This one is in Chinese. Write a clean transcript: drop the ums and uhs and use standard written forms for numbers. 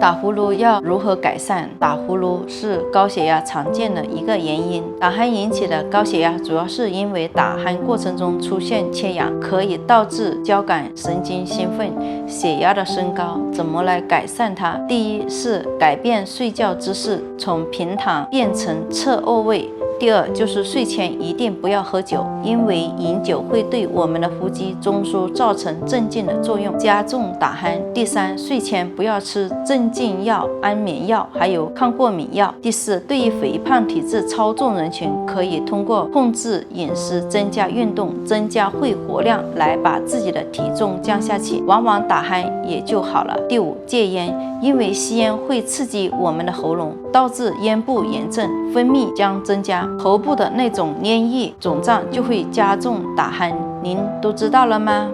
打呼噜要如何改善？打呼噜是高血压常见的一个原因。打鼾引起的高血压主要是因为打鼾过程中出现缺氧，可以导致交感神经兴奋，血压的升高。怎么来改善它？第一是改变睡觉姿势，从平躺变成侧卧位。第二就是睡前一定不要喝酒，因为饮酒会对我们的呼吸中枢造成镇静的作用，加重打鼾。第三，睡前不要吃镇静药、安眠药，还有抗过敏药。第四，对于肥胖体质超重人群，可以通过控制饮食、增加运动、增加肺活量来把自己的体重降下去，往往打鼾也就好了。第五，戒烟，因为吸烟会刺激我们的喉咙，导致咽部炎症，分泌将增加。喉部的那种黏液肿胀就会加重打鼾，您都知道了吗？